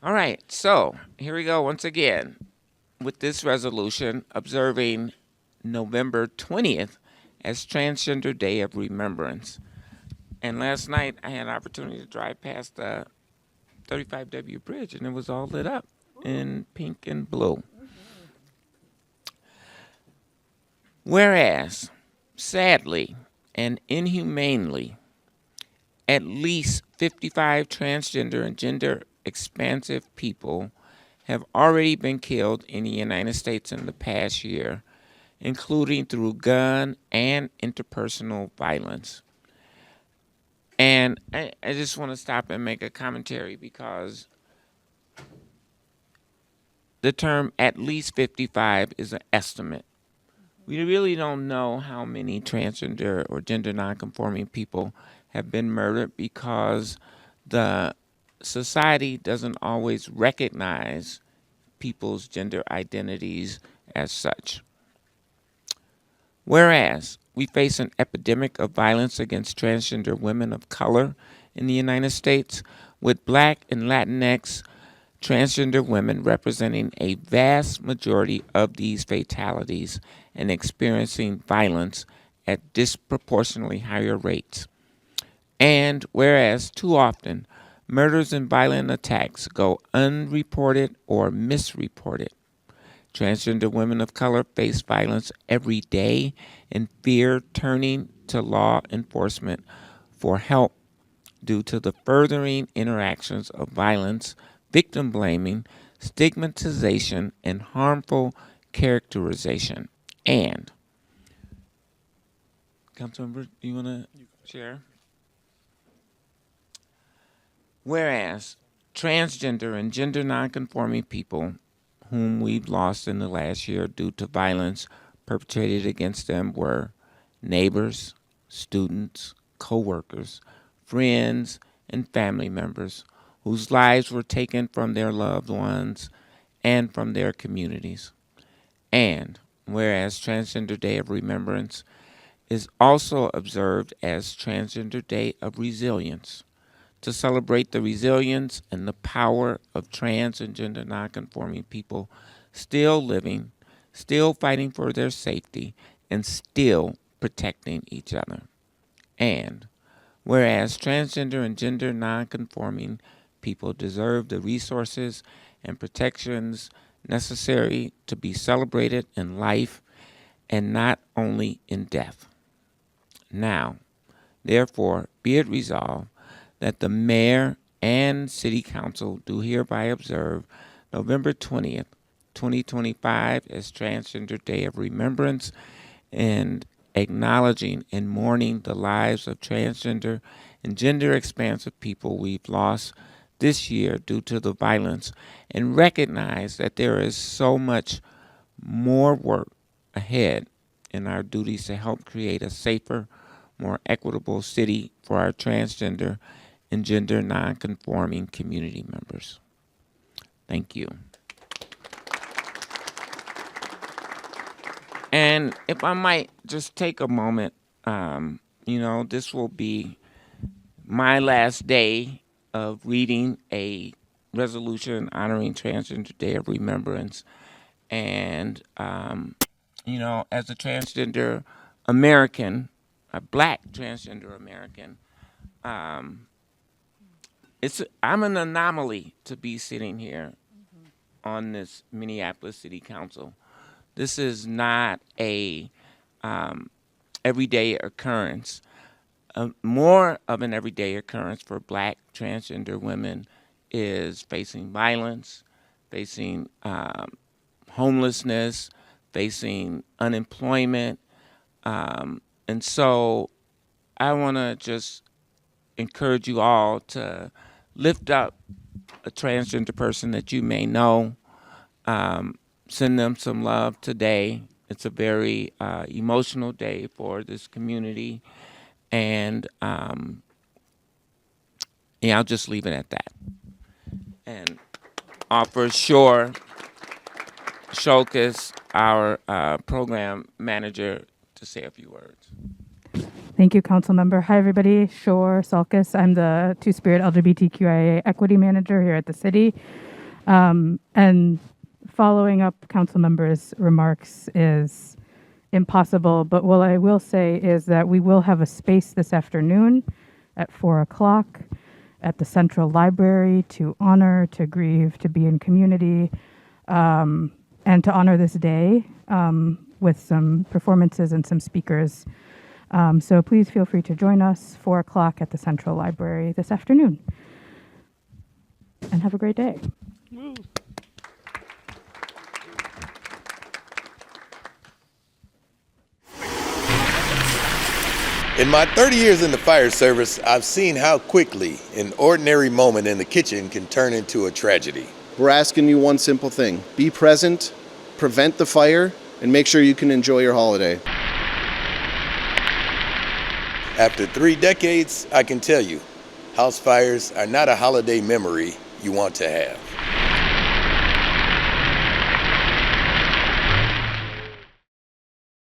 All right, so here we go once again with this resolution observing November 20th as Transgender Day of Remembrance. And last night I had an opportunity to drive past the 35W bridge and it was all lit up in pink and blue. Whereas, sadly and inhumanely, at least 55 transgender and gender expansive people have already been killed in the United States in the past year, including through gun and interpersonal violence. And I just want to stop and make a commentary because the term at least 55 is an estimate. We really don't know how many transgender or gender nonconforming people have been murdered because the society doesn't always recognize people's gender identities as such. Whereas we face an epidemic of violence against transgender women of color in the United States, with Black and Latinx transgender women representing a vast majority of these fatalities and experiencing violence at disproportionately higher rates. And whereas too often murders and violent attacks go unreported or misreported, transgender women of color face violence every day and fear turning to law enforcement for help due to the furthering interactions of violence, victim blaming, stigmatization, and harmful characterization. And, Councilmember, do you want to share? Whereas transgender and gender nonconforming people whom we've lost in the last year due to violence perpetrated against them were neighbors, students, co-workers, friends, and family members whose lives were taken from their loved ones and from their communities. And whereas Transgender Day of Remembrance is also observed as Transgender Day of Resilience, to celebrate the resilience and the power of trans and gender nonconforming people still living, still fighting for their safety, and still protecting each other. And whereas transgender and gender nonconforming people deserve the resources and protections necessary to be celebrated in life and not only in death. Now, therefore, be it resolved that the mayor and city council do hereby observe November 20th, 2025 as Transgender Day of Remembrance and acknowledging and mourning the lives of transgender and gender expansive people we've lost this year due to the violence, and recognize that there is so much more work ahead in our duties to help create a safer, more equitable city for our transgender and gender nonconforming community members. Thank you. And if I might just take a moment, this will be my last day of reading a resolution honoring Transgender Day of Remembrance. And, as a transgender American, a black transgender American, um, I'm an anomaly to be sitting here on this Minneapolis City Council. This is not a um, everyday occurrence. More of an everyday occurrence for black transgender women is facing violence, facing homelessness, facing unemployment. And so I want to just encourage you all to lift up a transgender person that you may know. Send them some love today. It's a very emotional day for this community. And I'll just leave it at that. And offer Shulkis, our program manager, to say a few words. Thank you, Council Member. Hi, everybody. Shore Salkis. I'm the Two-Spirit LGBTQIA Equity Manager here at the city. And following up Council Member's remarks is impossible, but what I will say is that we will have a space this afternoon at 4 o'clock at the Central Library to honor, to grieve, to be in community, and to honor this day with some performances and some speakers. So please feel free to join us 4 o'clock at the Central Library this afternoon. And have a great day. Woo. In my 30 years in the fire service, I've seen how quickly an ordinary moment in the kitchen can turn into a tragedy. We're asking you one simple thing. Be present, prevent the fire, and make sure you can enjoy your holiday. After 3 decades, I can tell you, house fires are not a holiday memory you want to have.